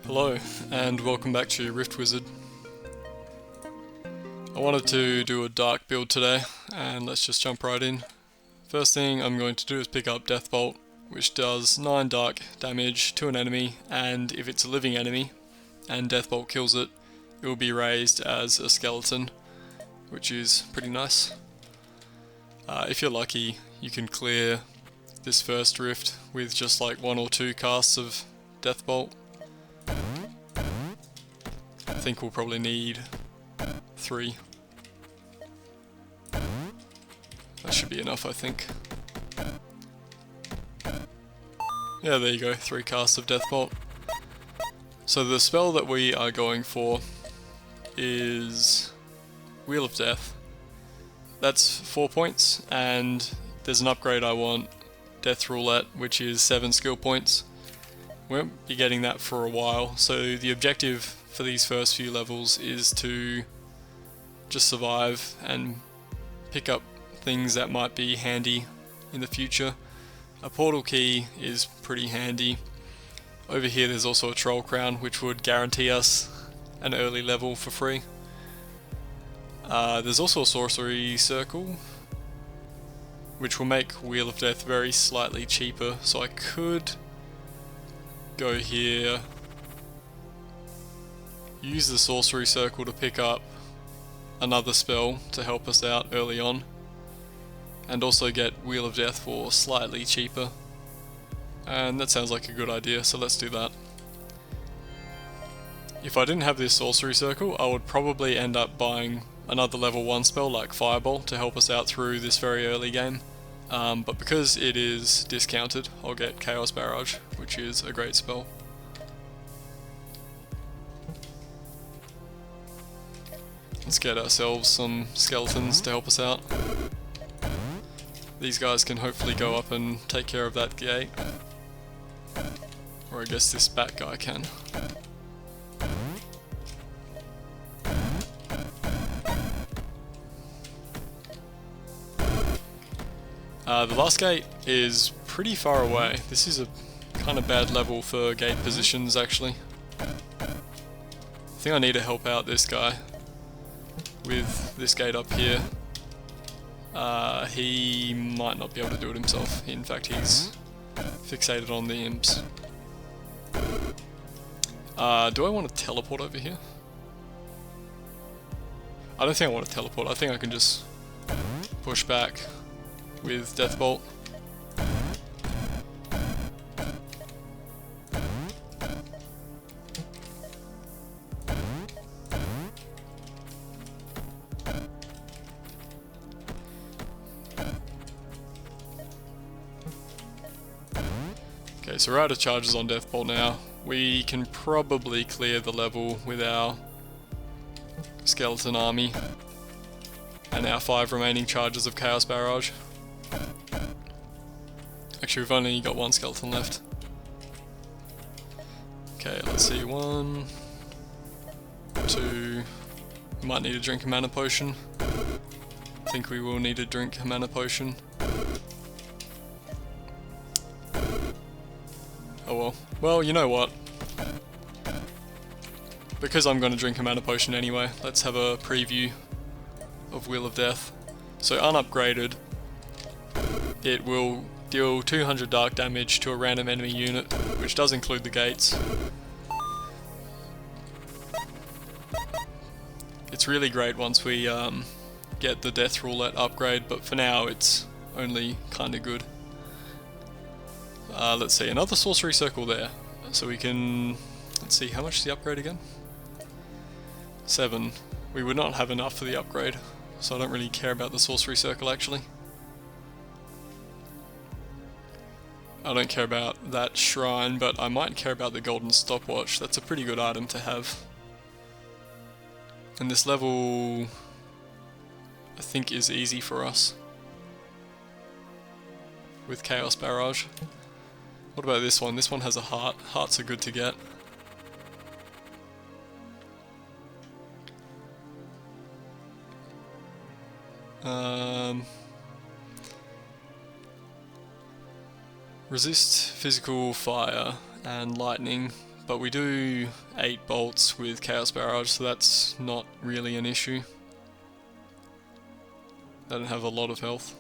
Hello, and welcome back to Rift Wizard. I wanted to do a dark build today, and let's just jump right in. First thing I'm going to do is pick up Death Bolt, which does 9 dark damage to an enemy, and if it's a living enemy, and Death Bolt kills it, it will be raised as a skeleton, which is pretty nice. If you're lucky, you can clear this first rift with just like 1 or 2 casts of Death Bolt. I think we'll probably need 3. That should be enough, I think. Yeah, there you go, 3 casts of Death Bolt. So the spell that we are going for is Wheel of Death. That's 4 points, and there's an upgrade I want, Death Roulette, which is 7 skill points. We won't be getting that for a while, so the objective for these first few levels is to just survive and pick up things that might be handy in the future. A portal key is pretty handy. Over here there's also a troll crown, which would guarantee us an early level for free. There's also a sorcery circle, which will make Wheel of Death very slightly cheaper, so I could go here, use the sorcery circle to pick up another spell to help us out early on, and also get Wheel of Death for slightly cheaper. And that sounds like a good idea, so let's do that. If I didn't have this sorcery circle, I would probably end up buying another level 1 spell like Fireball to help us out through this very early game. But because it is discounted, I'll get Chaos Barrage, which is a great spell. Let's get ourselves some skeletons to help us out. These guys can hopefully go up and take care of that gate. Or I guess this bat guy can. The last gate is pretty far away. This is a kind of bad level for gate positions actually. I think I need to help out this guy with this gate up here. He might not be able to do it himself. In fact, he's fixated on the imps. Do I want to teleport over here? I don't think I want to teleport. I think I can just push back with Death Bolt. Okay, so we're out of charges on Death Bolt now. We can probably clear the level with our skeleton army and our 5 remaining charges of Chaos Barrage. Actually, we've only got 1 skeleton left. Okay, let's see, 1, 2, we might need to drink a mana potion. I think we will need to drink a mana potion. Oh well. Well, you know what? Because I'm going to drink a mana potion anyway, let's have a preview of Wheel of Death. So unupgraded, it will deal 200 dark damage to a random enemy unit, which does include the gates. It's really great once we get the Death Roulette upgrade, but for now it's only kinda good. Let's see, another sorcery circle there. So we can, let's see, how much is the upgrade again? 7. We would not have enough for the upgrade, so I don't really care about the sorcery circle actually. I don't care about that shrine, but I might care about the golden stopwatch. That's a pretty good item to have. And this level, I think, is easy for us with Chaos Barrage. What about this one? This one has a heart. Hearts are good to get. Resist physical fire and lightning, but we do 8 bolts with Chaos Barrage, so that's not really an issue. They don't have a lot of health.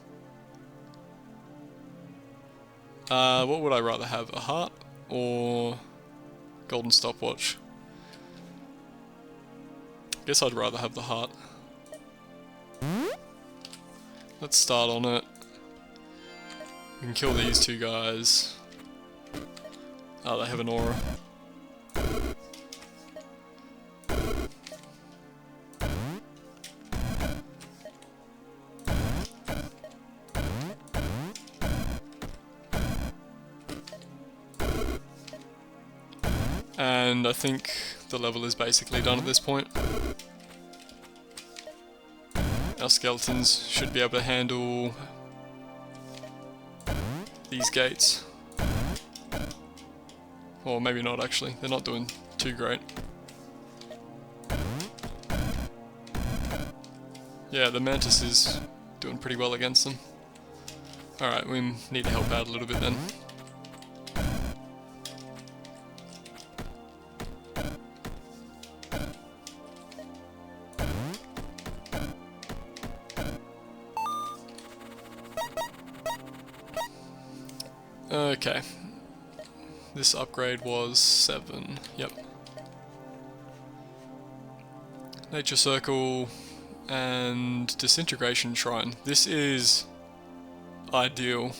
What would I rather have, a heart or golden stopwatch? Guess I'd rather have the heart. Let's start on it. We can kill these 2 guys. Oh, they have an aura. And I think the level is basically done at this point. Our skeletons should be able to handle these gates. Or maybe not actually, they're not doing too great. Yeah, the Mantis is doing pretty well against them. Alright, we need to help out a little bit then. Okay, this upgrade was 7, yep. Nature Circle and Disintegration Shrine. This is ideal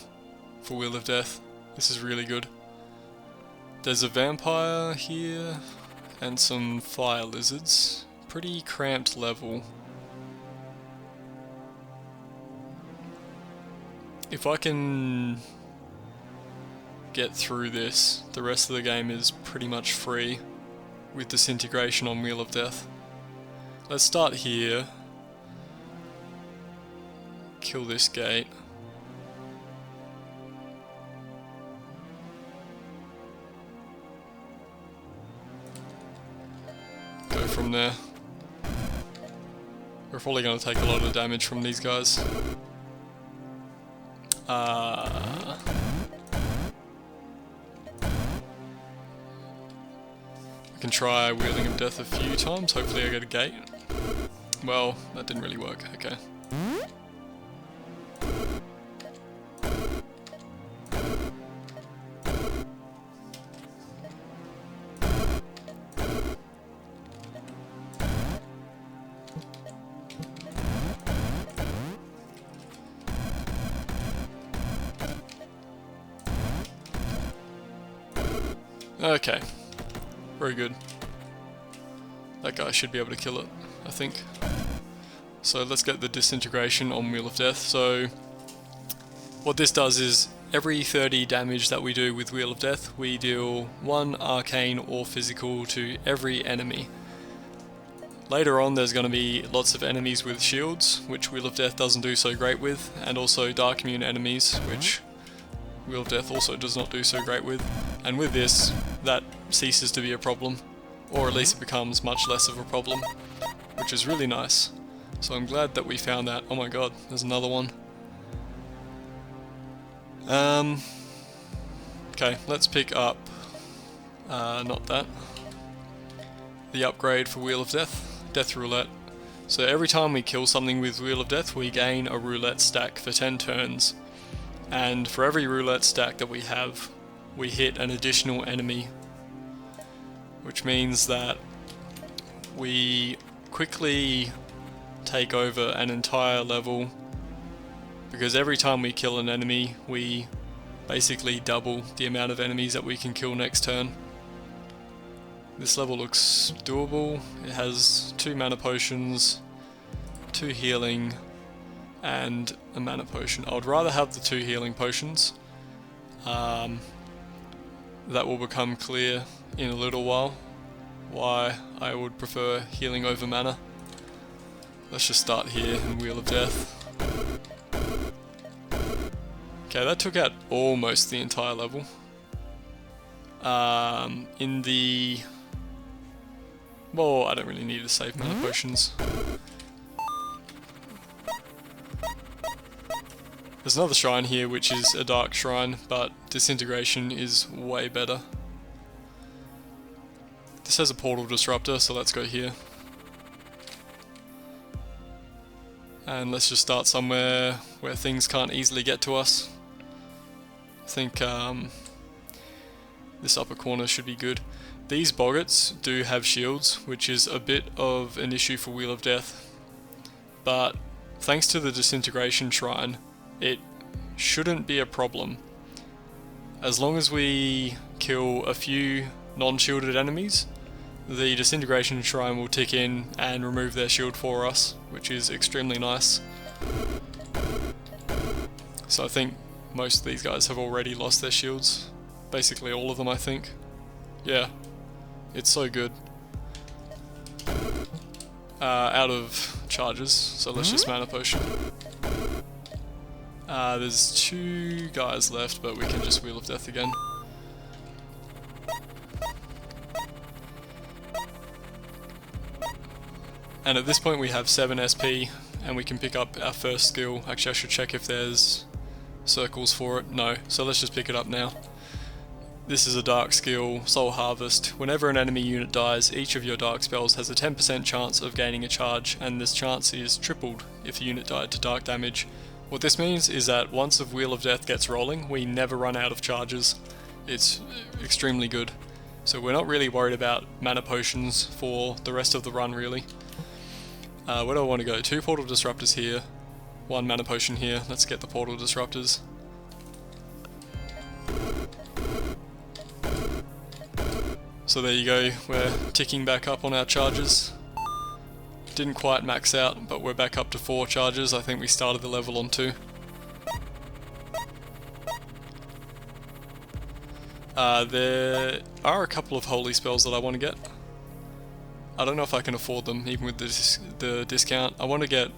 for Wheel of Death. This is really good. There's a vampire here and some fire lizards. Pretty cramped level. If I can get through this, the rest of the game is pretty much free with Disintegration on Wheel of Death. Let's start here. Kill this gate. Go from there. We're probably going to take a lot of damage from these guys. I can try Wheeling of Death a few times, hopefully I get a gate. Well, that didn't really work, okay. Okay, very good. That guy should be able to kill it, I think. So let's get the Disintegration on Wheel of Death. So what this does is every 30 damage that we do with Wheel of Death, we deal 1 arcane or physical to every enemy. Later on there's going to be lots of enemies with shields, which Wheel of Death doesn't do so great with, and also Dark Immune enemies, which Wheel of Death also does not do so great with. And with this, that ceases to be a problem, or at least it becomes much less of a problem, which is really nice. So I'm glad that we found that. Oh my god, there's another one. Okay, let's pick up, not that, the upgrade for Wheel of Death, Death Roulette. So every time we kill something with Wheel of Death, we gain a roulette stack for 10 turns. And for every roulette stack that we have, we hit an additional enemy, which means that we quickly take over an entire level, because every time we kill an enemy, we basically double the amount of enemies that we can kill next turn. This level looks doable. It has 2 mana potions, 2 healing, and a mana potion. I would rather have the 2 healing potions. That will become clear in a little while why I would prefer healing over mana. Let's just start here in Wheel of Death. Okay, that took out almost the entire level. In the... well, I don't really need to save mana potions. There's another shrine here which is a dark shrine, but Disintegration is way better. This has a portal disruptor, so let's go here. And let's just start somewhere where things can't easily get to us. I think this upper corner should be good. These boggarts do have shields, which is a bit of an issue for Wheel of Death. But thanks to the Disintegration Shrine, it shouldn't be a problem. As long as we kill a few non-shielded enemies, the Disintegration Shrine will tick in and remove their shield for us, which is extremely nice. So I think most of these guys have already lost their shields. Basically all of them, I think. Yeah, it's so good. Out of charges, so let's just mana potion. There's 2 guys left, but we can just Wheel of Death again. And at this point we have 7 SP, and we can pick up our first skill. Actually, I should check if there's circles for it. No, so let's just pick it up now. This is a dark skill, Soul Harvest. Whenever an enemy unit dies, each of your dark spells has a 10% chance of gaining a charge, and this chance is tripled if the unit died to dark damage. What this means is that once a Wheel of Death gets rolling, we never run out of charges. It's extremely good. So we're not really worried about mana potions for the rest of the run, really. Where do I want to go? 2 portal disruptors here, 1 mana potion here. Let's get the portal disruptors. So there you go, we're ticking back up on our charges. Didn't quite max out, but we're back up to 4 charges. I think we started the level on 2. There are a couple of holy spells that I want to get. I don't know if I can afford them, even with the discount. I want to get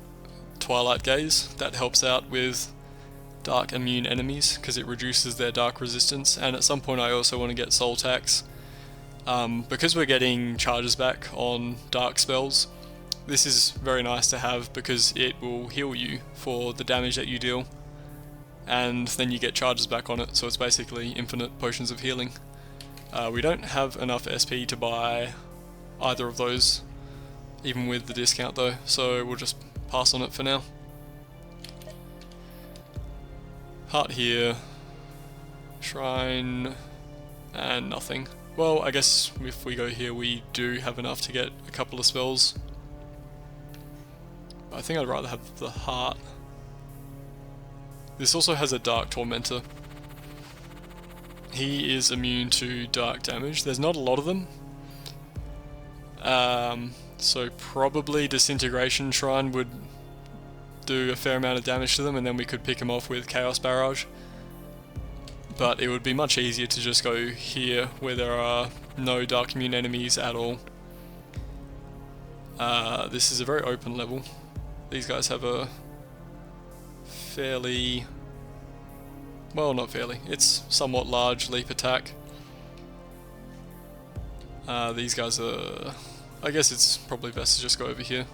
Twilight Gaze. That helps out with dark immune enemies, because it reduces their dark resistance. And at some point I also want to get Soul Tax. Because we're getting charges back on dark spells, this is very nice to have, because it will heal you for the damage that you deal. And then you get charges back on it, so it's basically infinite potions of healing. We don't have enough SP to buy either of those, even with the discount though, so we'll just pass on it for now. Heart here, shrine, and nothing. Well, I guess if we go here we do have enough to get a couple of spells. I think I'd rather have the heart. This also has a Dark Tormentor. He is immune to dark damage. There's not a lot of them. So probably Disintegration Shrine would do a fair amount of damage to them, and then we could pick him off with Chaos Barrage. But it would be much easier to just go here, where there are no dark immune enemies at all. This is a very open level. These guys have a fairly... well, not fairly. It's somewhat large leap attack. These guys are... I guess it's probably best to just go over here.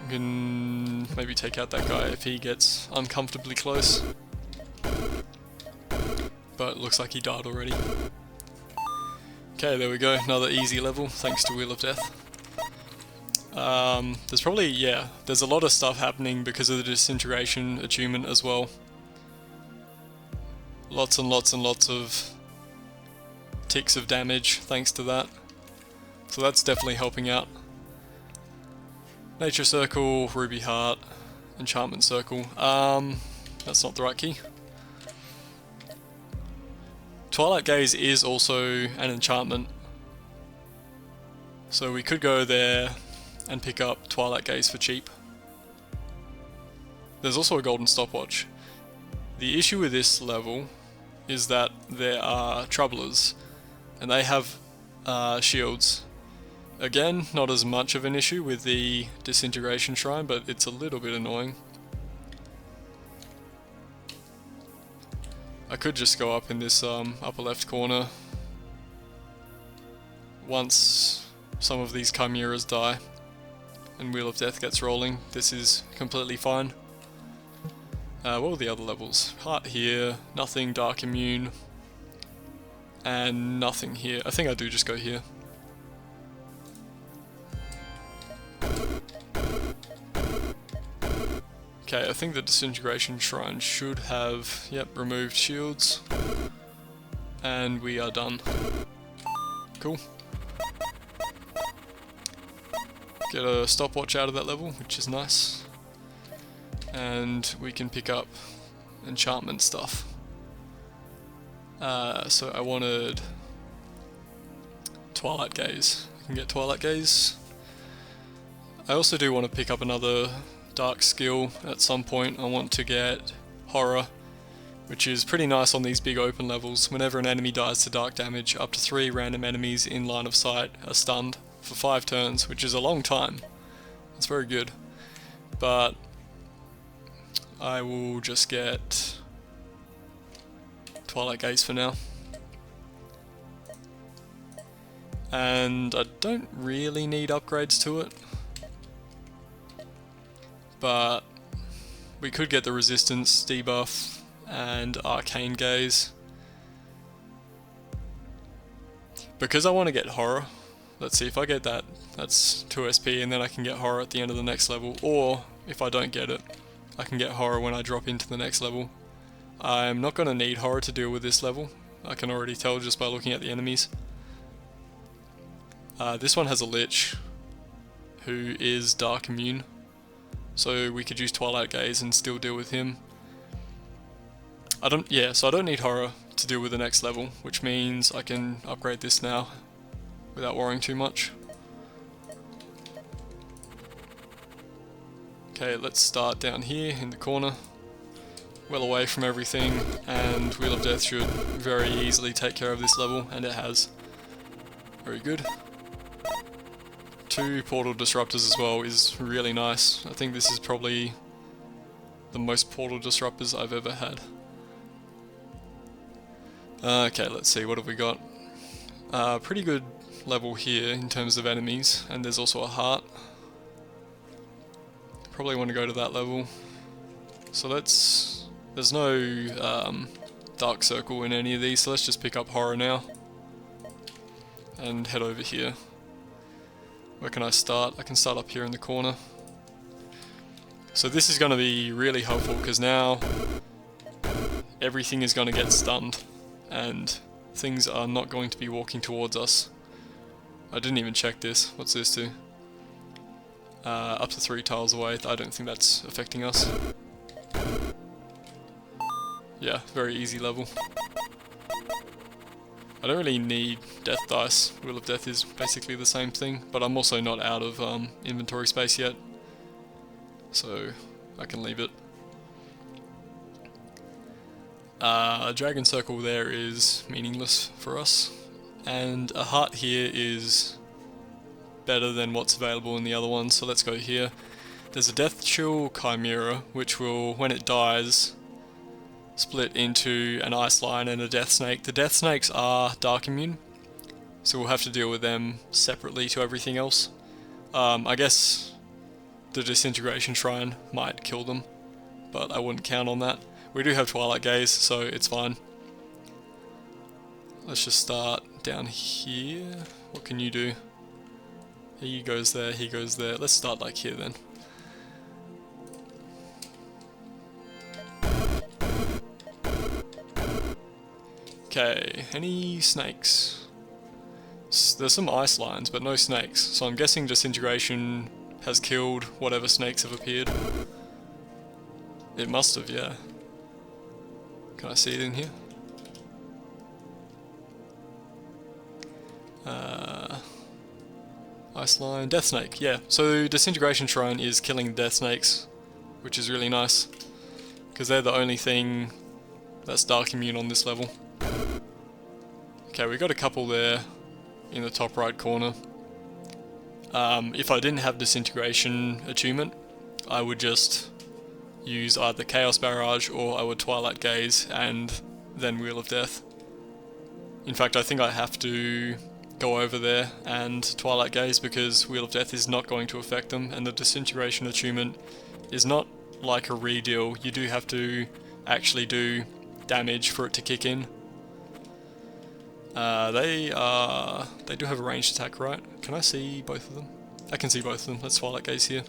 We can maybe take out that guy if he gets uncomfortably close. But it looks like he died already. Okay, there we go, another easy level, thanks to Wheel of Death. There's probably, yeah, there's a lot of stuff happening because of the Disintegration attunement as well. Lots and lots and lots of ticks of damage thanks to that. So that's definitely helping out. Nature Circle, Ruby Heart, Enchantment Circle. That's not the right key. Twilight Gaze is also an enchantment. So we could go there and pick up Twilight Gaze for cheap. There's also a golden stopwatch. The issue with this level is that there are troublers, and they have shields. Again, not as much of an issue with the Disintegration Shrine, but it's a little bit annoying. I could just go up in this upper left corner. Once some of these chimeras die and Wheel of Death gets rolling, this is completely fine. What were the other levels? Heart here, nothing dark immune. and nothing here. I think I do just go here. Okay, I think the Disintegration Shrine should have, yep, removed shields. And we are done. Cool. Get a stopwatch out of that level, which is nice. And we can pick up enchantment stuff. So I wanted Twilight Gaze. I can get Twilight Gaze. I also do want to pick up another dark skill at some point. I want to get Horror, which is pretty nice on these big open levels. Whenever an enemy dies to dark damage, up to 3 random enemies in line of sight are stunned for 5 turns, which is a long time. It's very good. But I will just get Twilight Gaze for now. And I don't really need upgrades to it, but we could get the resistance debuff and Arcane Gaze. Because I want to get Horror, let's see if I get that, that's 2 SP, and then I can get Horror at the end of the next level, or if I don't get it, I can get Horror when I drop into the next level. I'm not going to need Horror to deal with this level, I can already tell just by looking at the enemies. This one has a Lich, who is Dark Immune, so we could use Twilight Gaze and still deal with him. So I don't need Horror to deal with the next level, which means I can upgrade this now without worrying too much. Okay, let's start down here in the corner, well away from everything, and Wheel of Death should very easily take care of this level, and it has. Very good. 2 Portal Disruptors as well is really nice. I think this is probably the most Portal Disruptors I've ever had. Okay, let's see, what have we got? Pretty good level here in terms of enemies, and there's also a heart. Probably want to go to that level. So there's no dark circle in any of these, so let's just pick up Horror now and head over here. Where can I start? I can start up here in the corner. So this is going to be really helpful because now everything is going to get stunned and things are not going to be walking towards us. I didn't even check this. What's this do? Up to 3 tiles away. I don't think that's affecting us. Yeah, very easy level. I don't really need Death Dice. Wheel of Death is basically the same thing, but I'm also not out of inventory space yet, so I can leave it. Dragon Circle there is meaningless for us, and a heart here is better than what's available in the other ones, so let's go here. There's a Death Chill Chimera, which will, when it dies, split into an Ice Lion and a Death Snake. The Death Snakes are Dark Immune, so we'll have to deal with them separately to everything else. I guess the Disintegration Shrine might kill them, but I wouldn't count on that. We do have Twilight Gaze, so it's fine. Let's just start down here. What can you do? He goes there, he goes there. Let's start like here then. Okay, any snakes? There's some ice lions, but no snakes, so I'm guessing Disintegration has killed whatever snakes have appeared. It must have, yeah. Can I see it in here? Ice Lion, Death Snake, yeah. So Disintegration Shrine is killing Death Snakes, which is really nice, because they're the only thing that's Dark Immune on this level. Okay, we got a couple there in the top right corner. If I didn't have Disintegration Attunement, I would just use either Chaos Barrage or I would Twilight Gaze and then Wheel of Death. In fact, I think I have to go over there and Twilight Gaze because Wheel of Death is not going to affect them, and the Disintegration Attunement is not like a redeal. You do have to actually do damage for it to kick in. They do have a ranged attack, right? Can I see both of them? I can see both of them. Let's Twilight Gaze here.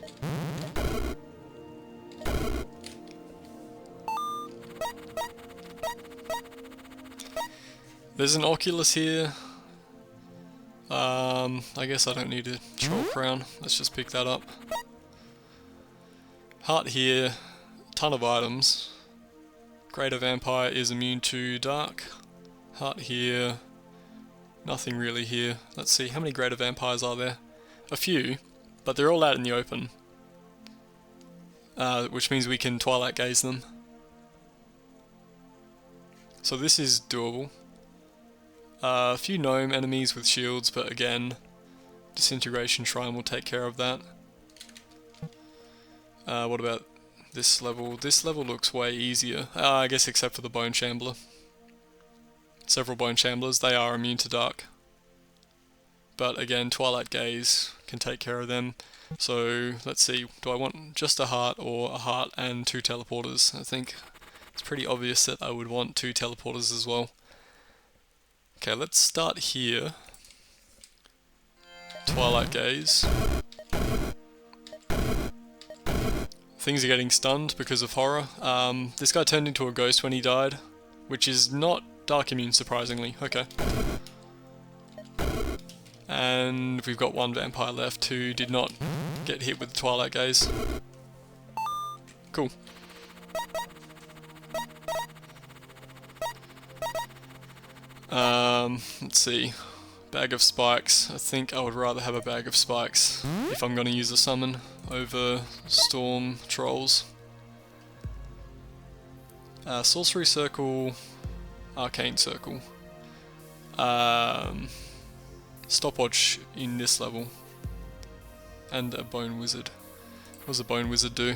There's an Oculus here. I guess I don't need a Troll Crown. Let's just pick that up. Heart here. Ton of items. Greater Vampire is immune to Dark. Heart here. Nothing really here. Let's see, how many Greater Vampires are there? A few, but they're all out in the open. Which means we can Twilight Gaze them. So this is doable. A few gnome enemies with shields, but again, Disintegration Shrine will take care of that. What about this level? This level looks way easier, I guess except for the Bone Shambler. Several Bone Shamblers, they are immune to Dark. But again, Twilight Gaze can take care of them. So, let's see, do I want just a heart or a heart and 2 teleporters? I think it's pretty obvious that I would want 2 teleporters as well. Okay, let's start here. Twilight Gaze. Things are getting stunned because of horror. This guy turned into a ghost when he died, which is not Dark immune, surprisingly. Okay. And we've got 1 vampire left who did not get hit with the Twilight Gaze. Cool. Let's see. Bag of spikes. I think I would rather have a bag of spikes if I'm going to use a summon over storm trolls. Sorcery circle, arcane circle. Stopwatch in this level. And a bone wizard. What does a bone wizard do?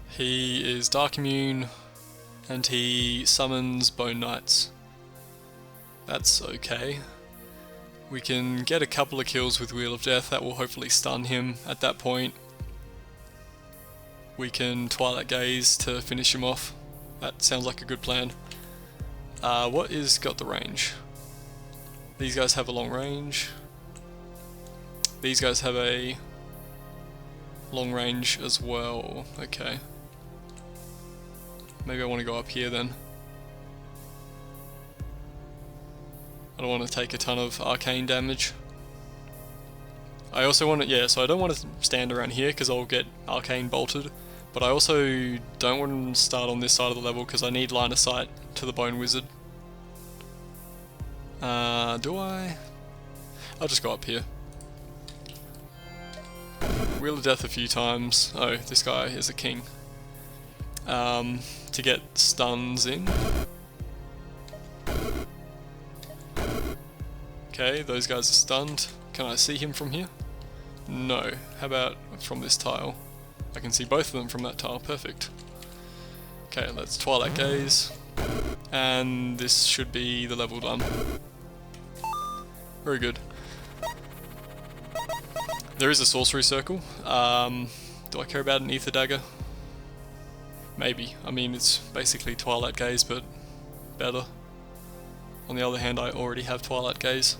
He is dark immune and he summons bone knights. That's okay. We can get a couple of kills with Wheel of Death, that will hopefully stun him at that point. We can Twilight Gaze to finish him off. That sounds like a good plan. What is got the range? These guys have a long range. These guys have a long range as well. Okay. Maybe I want to go up here then. I don't want to take a ton of arcane damage. I also want to, yeah, so I don't want to stand around here because I'll get arcane bolted. But I also don't want to start on this side of the level because I need line of sight to the Bone Wizard. Do I? I'll just go up here. Wheel of Death a few times. Oh, this guy is a king. To get stuns in. Okay, those guys are stunned. Can I see him from here? No. How about from this tile? I can see both of them from that tile. Perfect. Okay, let's Twilight Gaze. And this should be the level done. Very good. There is a sorcery circle. Do I care about an Ether Dagger? Maybe. I mean, it's basically Twilight Gaze, but better. On the other hand, I already have Twilight Gaze.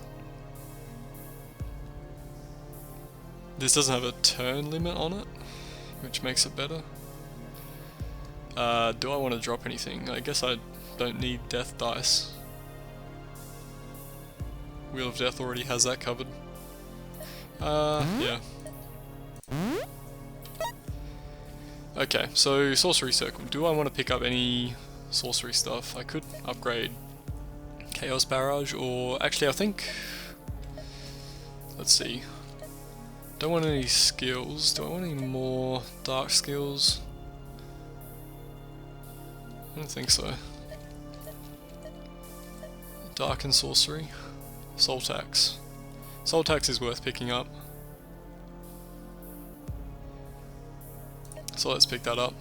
This doesn't have a turn limit on it, which makes it better. Do I want to drop anything? I guess I don't need death dice. Wheel of Death already has that covered. Yeah. Okay, so Sorcery Circle. Do I want to pick up any sorcery stuff? I could upgrade Chaos Barrage, or actually I think... Let's see. Don't want any skills. Do I want any more dark skills? I don't think so. Dark and Sorcery. Soul Tax. Soul Tax is worth picking up. So let's pick that up.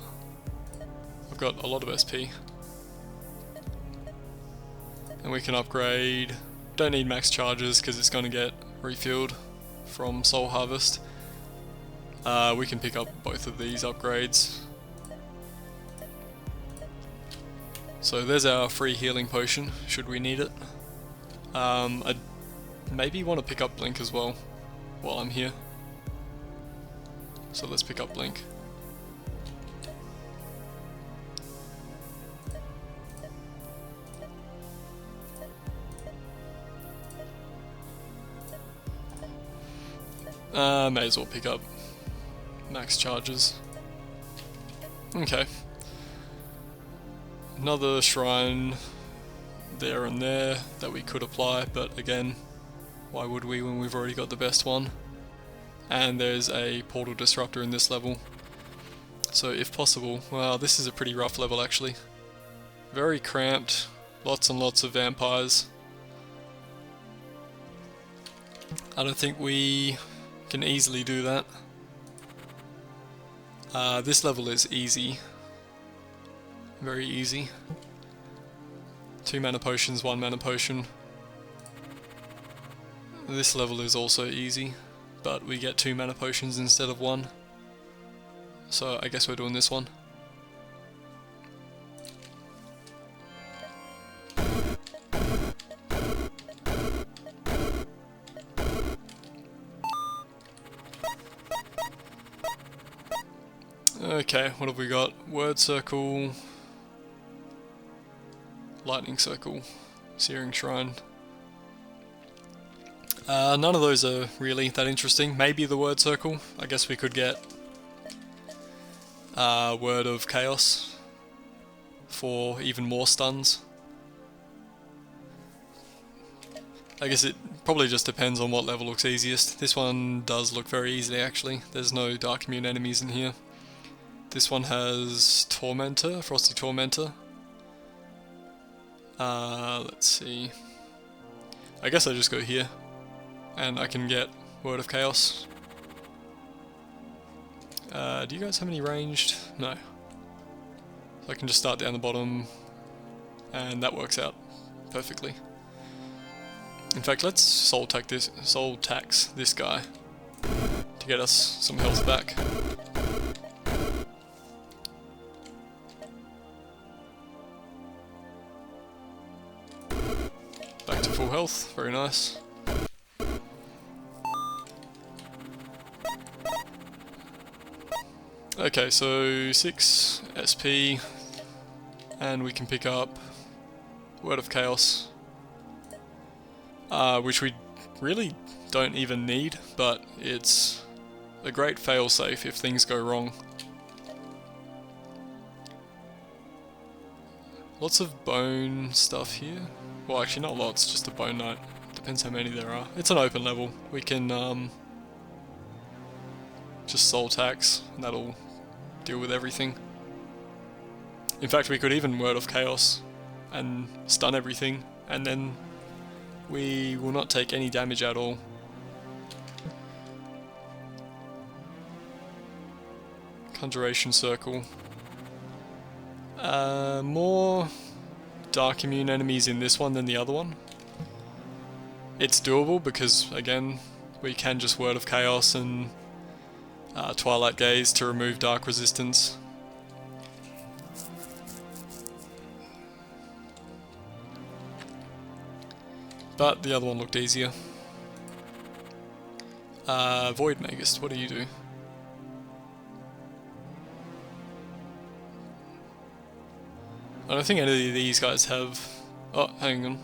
I've got a lot of SP. And we can upgrade. Don't need max charges because it's going to get refilled from Soul Harvest. We can pick up both of these upgrades. So there's our free healing potion, should we need it. I'd maybe want to pick up Blink as well, while I'm here. So let's pick up Blink. May as well pick up max charges. Okay. Another shrine there and there that we could apply, but again, why would we when we've already got the best one? And there's a portal disruptor in this level. So if possible, wow, this is a pretty rough level actually. Very cramped, lots and lots of vampires. I don't think we can easily do that. This level is easy. Very easy. 2 mana potions, 1 mana potion. This level is also easy, but we get 2 mana potions instead of 1. So I guess we're doing this one. Okay, what have we got? Word circle, lightning circle, searing shrine. None of those are really that interesting. Maybe the word circle. I guess we could get word of chaos for even more stuns. I guess it probably just depends on what level looks easiest. This one does look very easy actually. There's no dark immune enemies in here. This one has Tormentor, Frosty Tormentor. Let's see. I guess I just go here, and I can get Word of Chaos. Do you guys have any ranged? No. So I can just start down the bottom, and that works out perfectly. In fact, let's soul tax this guy to get us some health back. Back to full health, very nice. Okay, so 6 SP, and we can pick up Word of Chaos, which we really don't even need, but it's a great failsafe if things go wrong. Lots of bone stuff here. Well, actually not lots, just a bone knight. Depends how many there are. It's an open level. We can just soul tax, and that'll deal with everything. In fact, we could even Word of Chaos and stun everything, and then we will not take any damage at all. Conjuration Circle. More dark immune enemies in this one than the other one. It's doable because, again, we can just Word of Chaos and Twilight Gaze to remove dark resistance. But the other one looked easier. Void Magist, what do you do? I don't think any of these guys have... Oh, hang on.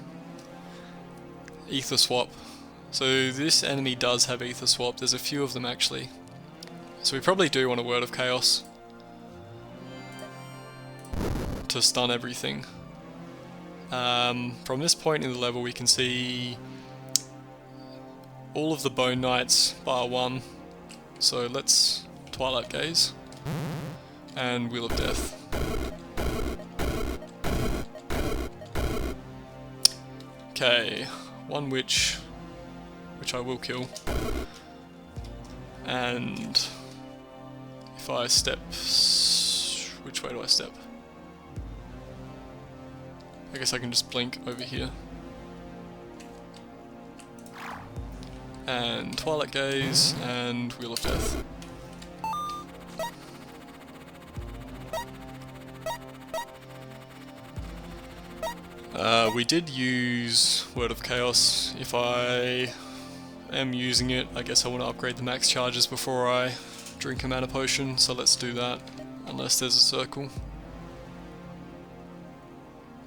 Ether Swap. So this enemy does have Ether Swap. There's a few of them actually. So we probably do want a Word of Chaos to stun everything. From this point in the level we can see all of the Bone Knights bar one. So let's Twilight Gaze and Wheel of Death. Okay, one witch, which I will kill, and if I step, which way do I step? I guess I can just blink over here. And Twilight Gaze and Wheel of Death. We did use Word of Chaos. If I am using it, I guess I want to upgrade the max charges before I drink a mana potion, so let's do that. Unless there's a circle.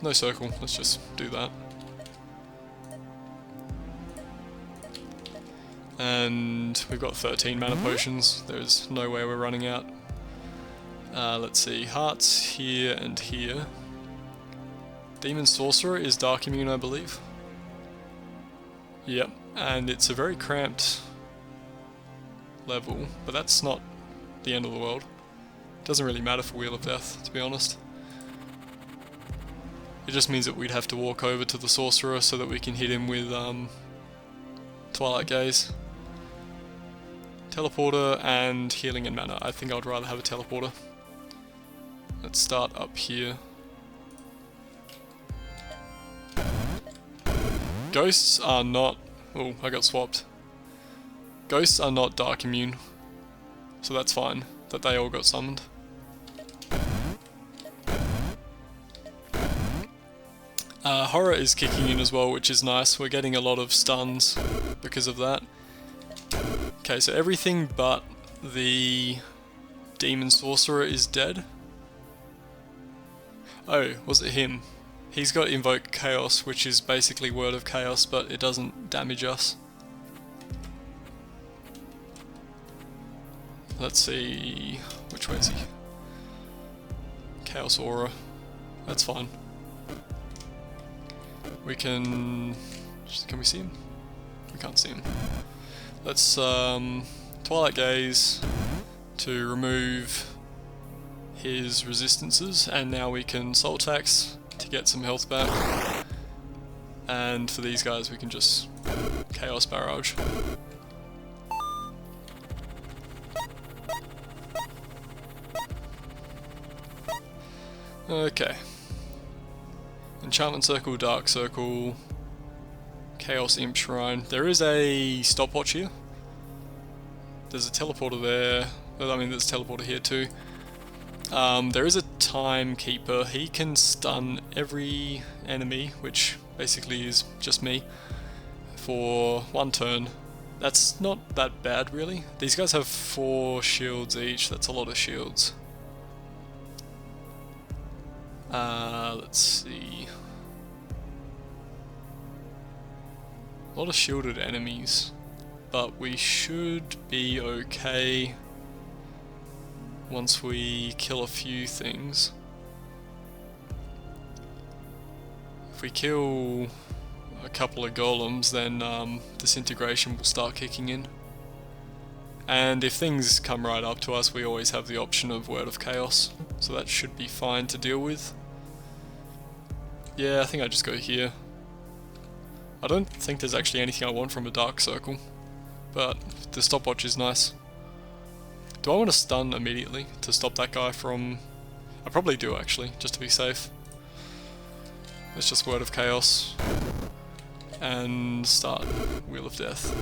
No circle, let's just do that. And we've got 13 mana potions, there's no way we're running out. Let's see, hearts here and here. Demon Sorcerer is Dark Immune, I believe. Yep, and it's a very cramped level, but that's not the end of the world. It doesn't really matter for Wheel of Death, to be honest. It just means that we'd have to walk over to the Sorcerer so that we can hit him with Twilight Gaze. Teleporter and healing and mana. I think I'd rather have a teleporter. Let's start up here. Ghosts are not... Oh, I got swapped. Ghosts are not Dark Immune, so that's fine that they all got summoned. Horror is kicking in as well, which is nice. We're getting a lot of stuns because of that. Okay, so everything but the Demon Sorcerer is dead. Oh, was it him? He's got Invoke Chaos, which is basically Word of Chaos, but it doesn't damage us. Let's see... which way is he? Chaos Aura. That's fine. We can... Can we see him? We can't see him. Let's Twilight Gaze to remove his resistances, and now we can Soul Tax to get some health back. And for these guys we can just Chaos Barrage. Okay. Enchantment Circle, Dark Circle, Chaos Imp Shrine. There is a stopwatch here. There's a teleporter there. I mean, there's a teleporter here too. There is a Timekeeper. He can stun every enemy, which basically is just me, for 1 turn. That's not that bad, really. These guys have 4 shields each. That's a lot of shields. Let's see. A lot of shielded enemies, but we should be okay once we kill a few things. If we kill a couple of golems, then disintegration will start kicking in. And if things come right up to us, we always have the option of Word of Chaos, so that should be fine to deal with. Yeah, I think I just go here. I don't think there's actually anything I want from a Dark Circle, but the stopwatch is nice. Do I want to stun immediately to stop that guy from... I probably do actually, just to be safe. Let's just Word of Chaos and start Wheel of Death.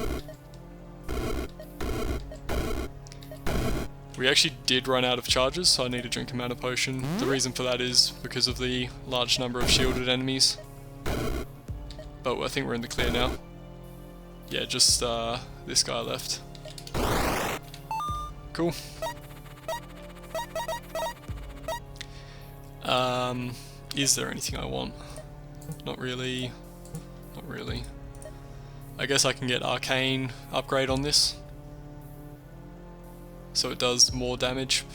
We actually did run out of charges, so I need to drink a mana potion. The reason for that is because of the large number of shielded enemies. But I think we're in the clear now. Yeah, just this guy left. Cool. Is there anything I want? Not really. Not really. I guess I can get Arcane upgrade on this, so it does more damage.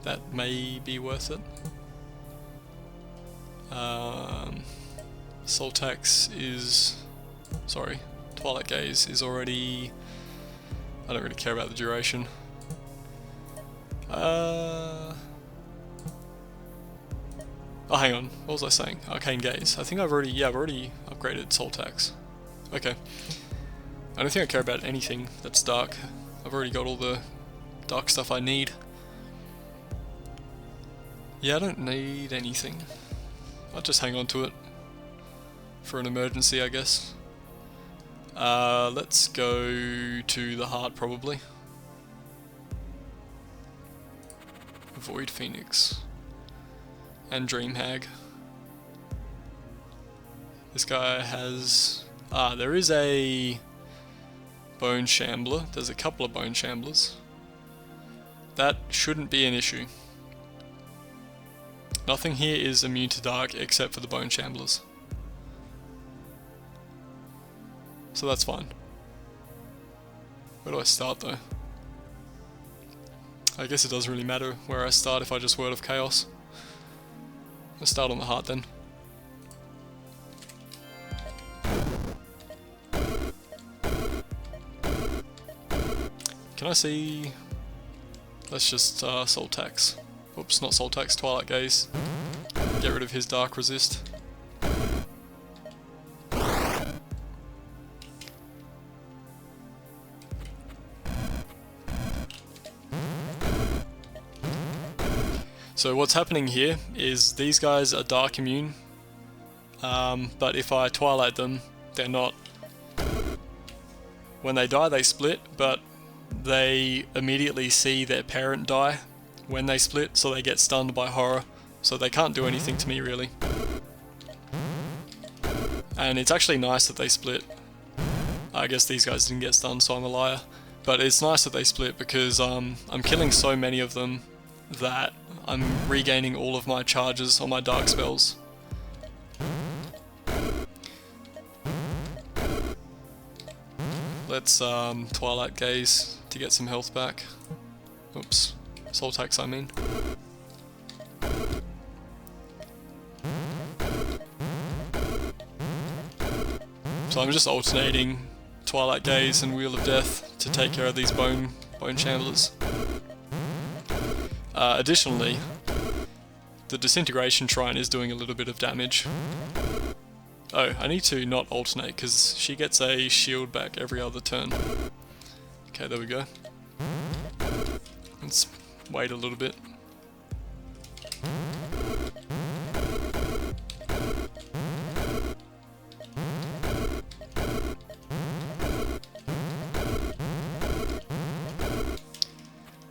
That may be worth it. Soul Tax is... sorry, Twilight Gaze is already... I don't really care about the duration. Oh, hang on, what was I saying? Arcane Gaze. I think I've already upgraded Soul Tax. Okay. I don't think I care about anything that's dark. I've already got all the dark stuff I need. Yeah, I don't need anything. I'll just hang on to it for an emergency, I guess. Let's go to the heart, probably. Void Phoenix and Dream Hag. This guy has... there is a Bone Shambler. There's a couple of Bone Shamblers. That shouldn't be an issue. Nothing here is immune to dark except for the Bone Shamblers. So that's fine. Where do I start though? I guess it doesn't really matter where I start if I just Word of Chaos. Let's start on the heart then. Can I see... Let's just Soul Tax. Oops, not Soul Tax, Twilight Gaze. Get rid of his Dark Resist. So what's happening here is these guys are Dark Immune, but if I Twilight them, they're not. When they die they split, but they immediately see their parent die when they split, so they get stunned by horror, so they can't do anything to me really. And it's actually nice that they split. I guess these guys didn't get stunned, so I'm a liar. But it's nice that they split because I'm killing so many of them that I'm regaining all of my charges on my dark spells. Let's Twilight Gaze to get some health back. Oops, Soul Tax I mean. So I'm just alternating Twilight Gaze and Wheel of Death to take care of these Bone Shamblers. Additionally, the Disintegration Shrine is doing a little bit of damage. Oh, I need to not alternate because she gets a shield back every other turn. Okay, there we go. Let's wait a little bit.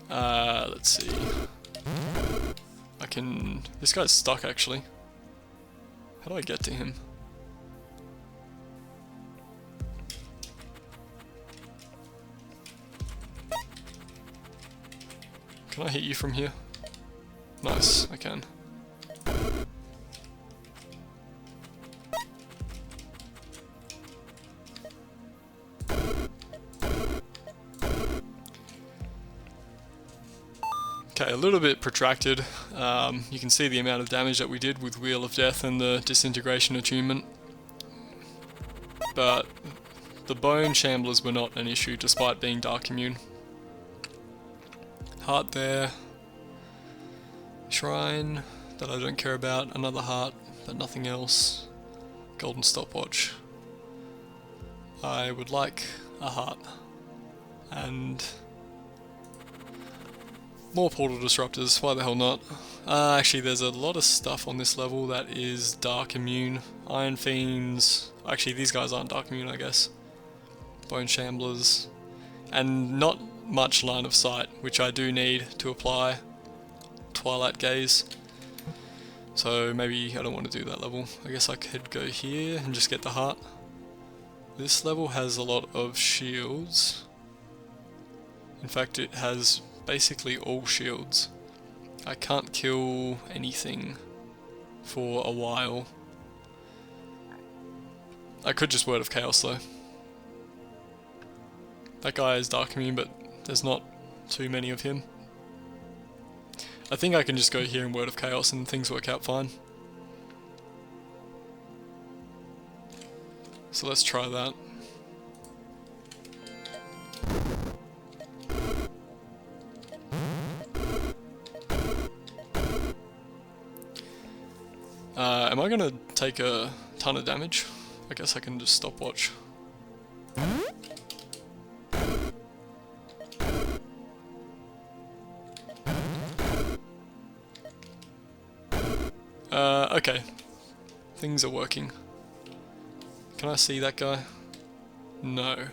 Let's see. This guy's stuck actually. How do I get to him? Can I hit you from here? Nice, I can. Okay, a little bit protracted. You can see the amount of damage that we did with Wheel of Death and the Disintegration Attunement. But the Bone Shamblers were not an issue despite being Dark Immune. Heart there. Shrine that I don't care about. Another heart, but nothing else. Golden Stopwatch. I would like a heart. And more Portal Disruptors, why the hell not? Actually there's a lot of stuff on this level that is Dark Immune. Iron Fiends, actually these guys aren't Dark Immune I guess. Bone Shamblers. And not much line of sight, which I do need to apply Twilight Gaze. So maybe I don't want to do that level. I guess I could go here and just get the heart. This level has a lot of shields. In fact it has basically all shields. I can't kill anything for a while. I could just Word of Chaos though. That guy is Dark Immune, but there's not too many of him. I think I can just go here and Word of Chaos and things work out fine. So let's try that. Am I gonna take a ton of damage? I guess I can just stopwatch. Okay. Things are working. Can I see that guy? No.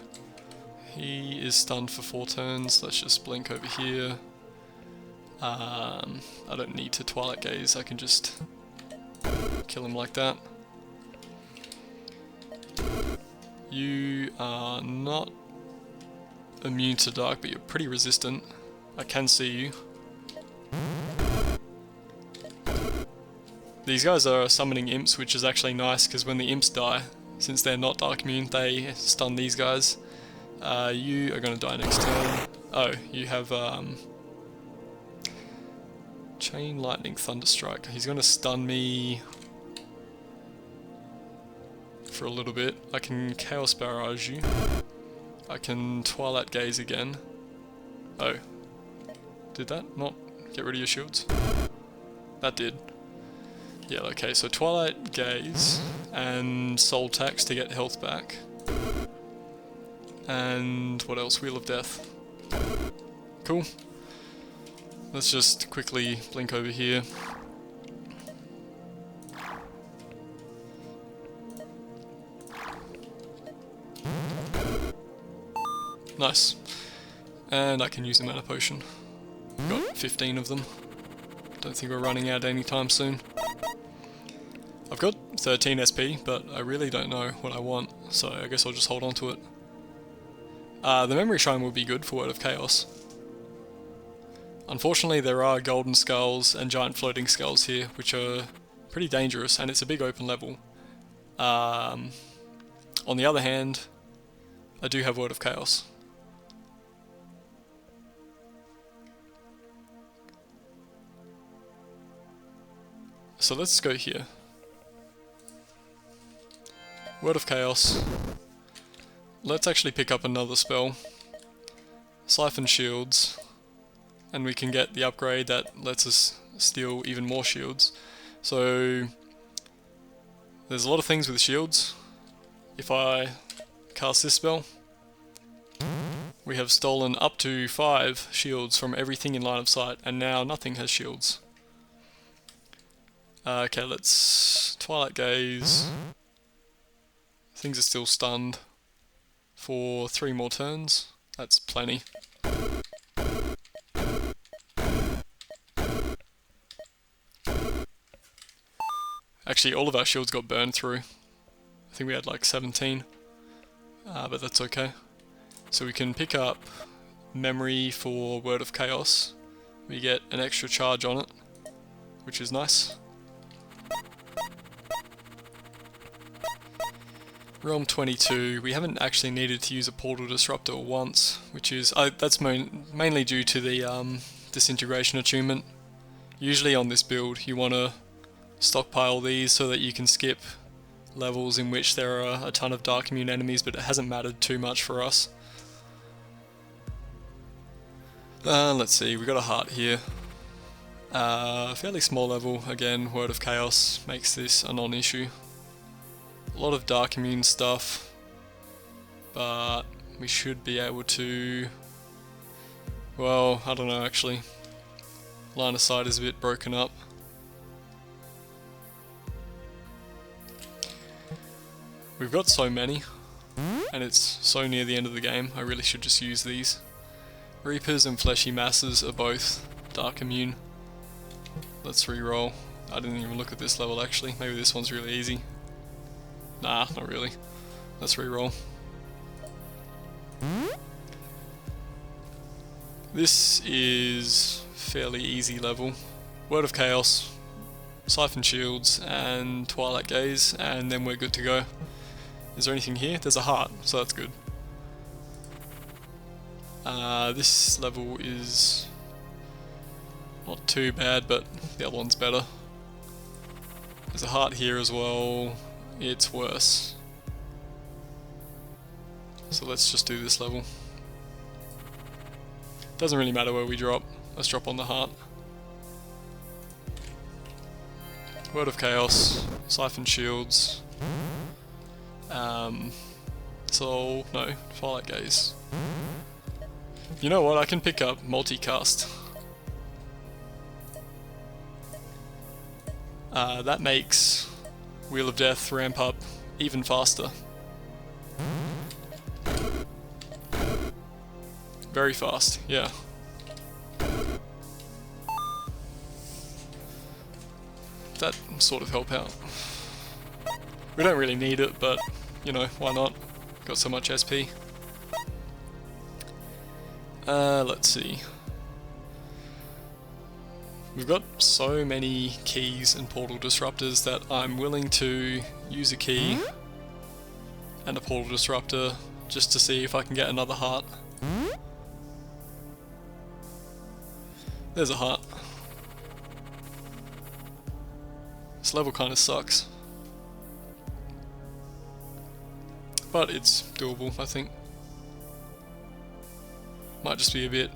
He is stunned for 4 turns. Let's just blink over here. I don't need to Twilight Gaze, I can just kill him like that. You are not immune to dark, but you're pretty resistant. I can see you. These guys are summoning imps, which is actually nice, because when the imps die, since they're not dark immune, they stun these guys. You are going to die next turn. Oh, you have Chain Lightning Thunderstrike. He's going to stun me for a little bit. I can Chaos Barrage you. I can Twilight Gaze again. Oh. Did that not get rid of your shields? That did. Yeah, okay, so Twilight Gaze and Soul Tax to get health back. And what else? Wheel of Death. Cool. Let's just quickly blink over here. Nice. And I can use a mana potion. Got 15 of them. Don't think we're running out anytime soon. I've got 13 SP, but I really don't know what I want, so I guess I'll just hold on to it. The Memory Shrine will be good for Word of Chaos. Unfortunately, there are golden skulls and giant floating skulls here, which are pretty dangerous, and it's a big open level. On the other hand, I do have Word of Chaos. So let's go here. Word of Chaos. Let's actually pick up another spell. Siphon Shields. And we can get the upgrade that lets us steal even more shields. So there's a lot of things with shields. If I cast this spell, we have stolen up to 5 shields from everything in line of sight, and now nothing has shields. Okay, let's Twilight Gaze. Things are still stunned for 3 more turns. That's plenty. Actually, all of our shields got burned through. I think we had like 17, but that's okay. So we can pick up Memory for Word of Chaos. We get an extra charge on it, which is nice. Realm 22, we haven't actually needed to use a Portal Disruptor once, which is, that's mainly due to the Disintegration Attunement. Usually on this build you want to stockpile these so that you can skip levels in which there are a ton of Dark Immune enemies, but it hasn't mattered too much for us. Let's see, we got a heart here. Fairly small level, again, Word of Chaos makes this a non-issue. A lot of Dark Immune stuff, but we should be able to, well, I don't know actually. Line of sight is a bit broken up. We've got so many, and it's so near the end of the game, I really should just use these. Reapers and Fleshy Masses are both Dark Immune. Let's re-roll. I didn't even look at this level actually, maybe this one's really easy. Nah, not really. Let's re-roll. This is fairly easy level. Word of Chaos, Siphon Shields, and Twilight Gaze, and then we're good to go. Is there anything here? There's a heart, so that's good. This level is not too bad, but the other one's better. There's a heart here as well. It's worse. So let's just do this level. Doesn't really matter where we drop. Let's drop on the heart. Word of Chaos, Siphon Shields. No, Twilight Gaze. You know what? I can pick up multicast. That makes Wheel of Death ramp up even faster. Very fast, yeah. That sort of help out. We don't really need it, but, you know, why not? got so much SP. Let's see. We've got so many keys and portal disruptors that I'm willing to use a key and a portal disruptor just to see if I can get another heart. There's a heart. This level kind of sucks, but it's doable, I think. Might just be a bit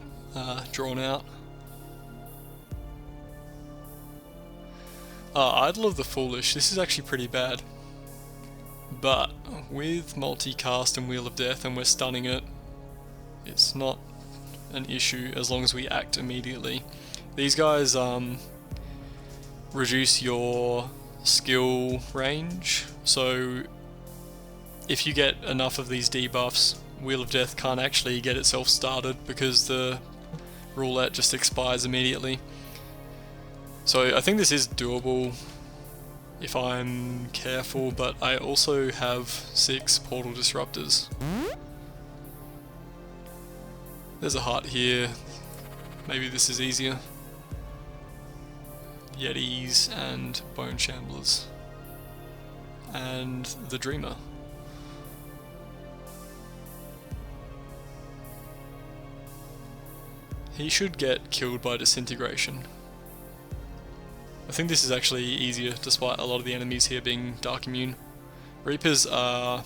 drawn out. Idol of the Foolish, this is actually pretty bad. But with multicast and Wheel of Death and we're stunning it, it's not an issue as long as we act immediately. These guys reduce your skill range, so if you get enough of these debuffs, Wheel of Death can't actually get itself started because the roulette just expires immediately. So I think this is doable if I'm careful, but I also have 6 portal disruptors. There's a heart here, maybe this is easier. Yetis and Bone Shamblers. And the Dreamer. He should get killed by disintegration. I think this is actually easier despite a lot of the enemies here being dark immune. Reapers are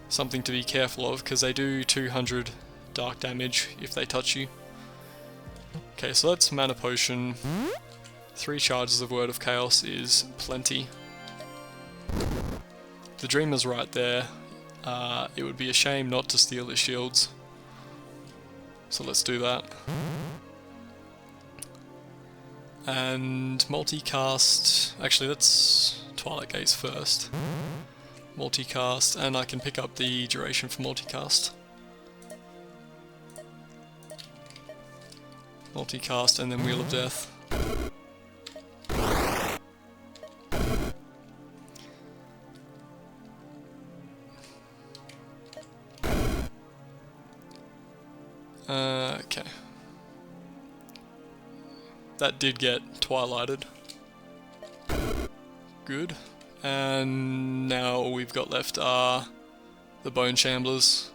something to be careful of because they do 200 dark damage if they touch you. Okay, so that's Mana Potion. 3 charges of Word of Chaos is plenty. The Dreamer's right there. It would be a shame not to steal his shields. So let's do that. And multicast, actually that's Twilight Gates first. Multicast, and I can pick up the duration for multicast. Multicast and then Wheel of Death. Okay. That did get twilighted. Good. And now all we've got left are the Bone Shamblers,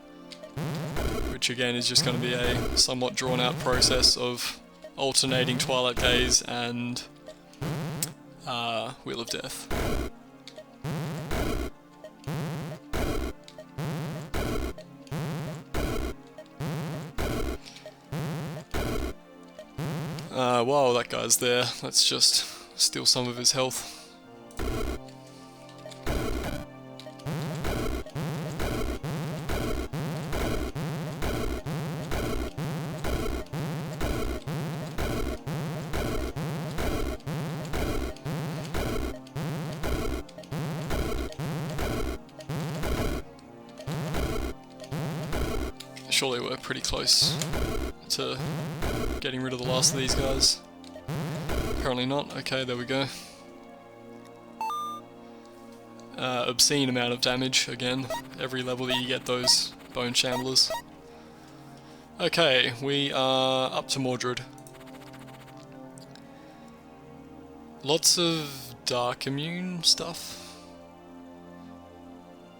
which again is just going to be a somewhat drawn out process of alternating Twilight Gaze and Wheel of Death. While that guy's there, let's just steal some of his health. Surely we're pretty close to getting rid of the last of these guys. Apparently not. Okay, there we go. Obscene amount of damage, again. Every level that you get those Bone Shamblers. Okay, we are up to Mordred. Lots of dark immune stuff.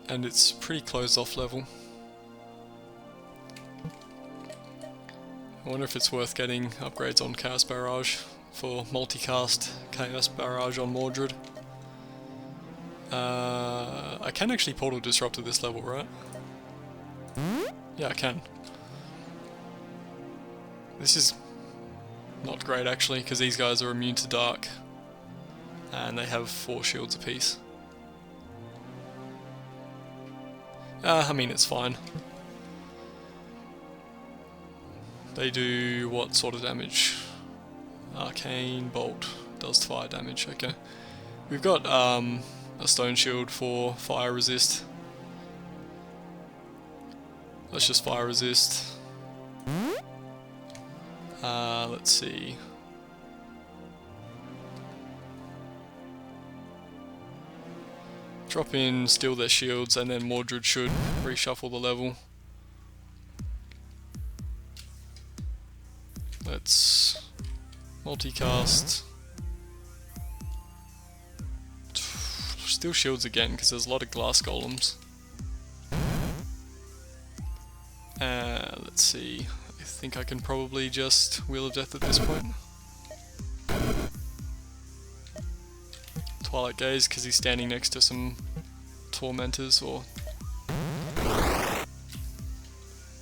And it's pretty closed off level. I wonder if it's worth getting upgrades on Chaos Barrage for multicast Chaos Barrage on Mordred. I can actually Portal Disrupt at this level, right? Yeah, I can. This is not great actually, because these guys are immune to dark. And they have 4 shields apiece. I mean, it's fine. They do what sort of damage? Arcane Bolt does fire damage, okay. We've got a stone shield for fire resist. Let's just fire resist. Let's see. drop in, steal their shields, and then Mordred should reshuffle the level. Let's multicast. Steal shields again, because there's a lot of glass golems. Let's see, I think I can probably just Wheel of Death at this point. Twilight Gaze, because he's standing next to some tormentors, or...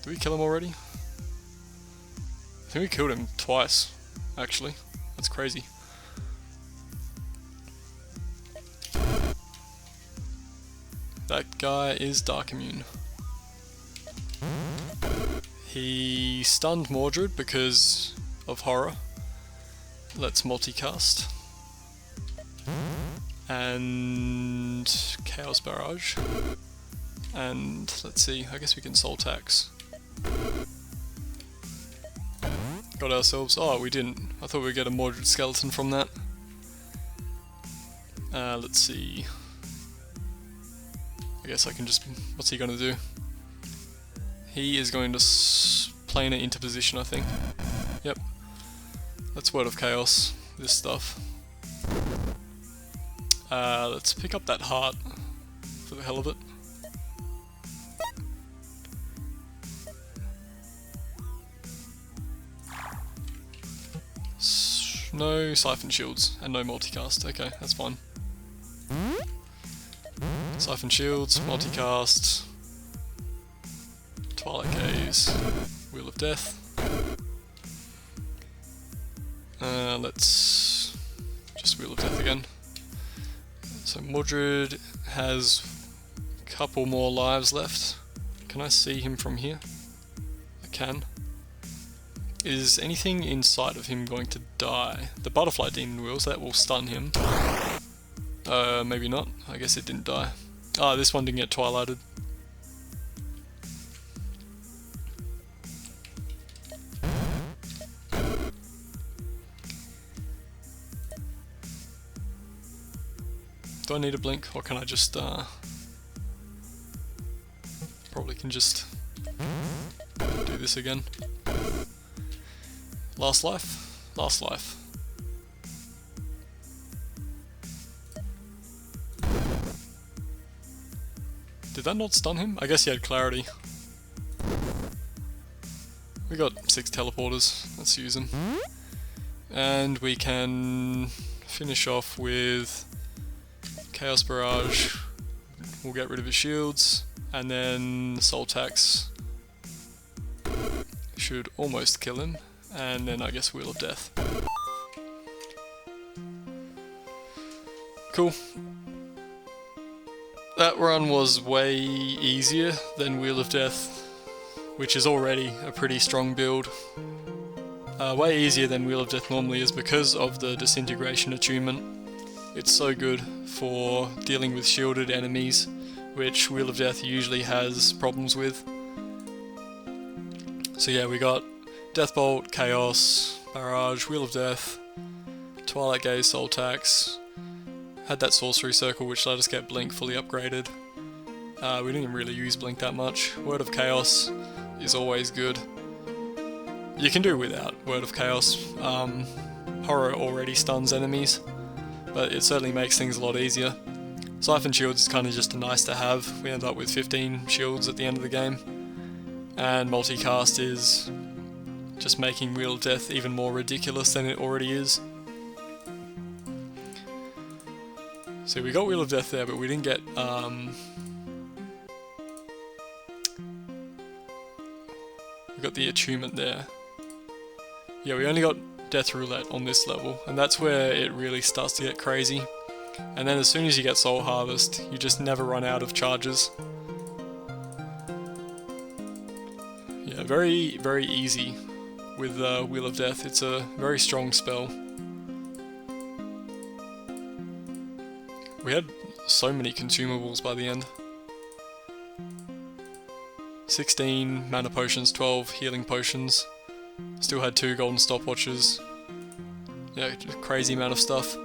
Did we kill him already? I think we killed him twice, actually. That's crazy. That guy is Dark Immune. He stunned Mordred because of horror. Let's multicast. And Chaos Barrage. And let's see, I guess we can Soul Tax. Got ourselves, oh we didn't, I thought we'd get a Mordred skeleton from that. Let's see. I guess I can just, what's he gonna do? He is going to plane it into position, I think. Yep. Let's Word of Chaos, this stuff. Let's pick up that heart, for the hell of it. No Siphon Shields, and no multicast, okay, that's fine. Siphon Shields, multicast, Twilight Gaze, Wheel of Death. Let's just Wheel of Death again. So Mordred has a couple more lives left. Can I see him from here? I can. Is anything inside of him going to die? The Butterfly Demon Wheels, that will stun him. Maybe not. I guess it didn't die. Ah, this one didn't get twilighted. Do I need a blink, or can I just, probably can just do this again. Last life? Last life. Did that not stun him? I guess he had clarity. We got 6 teleporters, let's use them. And we can finish off with Chaos Barrage. We'll get rid of his shields, and then Soul Tax should almost kill him, and then I guess Wheel of Death. Cool. That run was way easier than Wheel of Death, which is already a pretty strong build. Way easier than Wheel of Death normally is because of the Disintegration attunement. It's so good for dealing with shielded enemies, which Wheel of Death usually has problems with. So yeah, we got Deathbolt, Chaos, Barrage, Wheel of Death, Twilight Gaze, Soul Tax. Had that Sorcery Circle which let us get Blink fully upgraded. We didn't really use Blink that much. Word of Chaos is always good. You can do without Word of Chaos. Horror already stuns enemies, but it certainly makes things a lot easier. Siphon Shields is kind of just a nice to have. We end up with 15 shields at the end of the game. And multicast is just making Wheel of Death even more ridiculous than it already is. So we got Wheel of Death there, but we didn't get we got the attunement there. Yeah, we only got Death Roulette on this level, and that's where it really starts to get crazy. And then as soon as you get Soul Harvest, you just never run out of charges. Yeah, very, very easy with Wheel of Death. It's a very strong spell. We had so many consumables by the end. 16 mana potions, 12 healing potions. Still had 2 golden stopwatches. Yeah, crazy amount of stuff.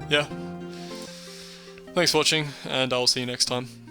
yeah. Thanks for watching, and I'll see you next time.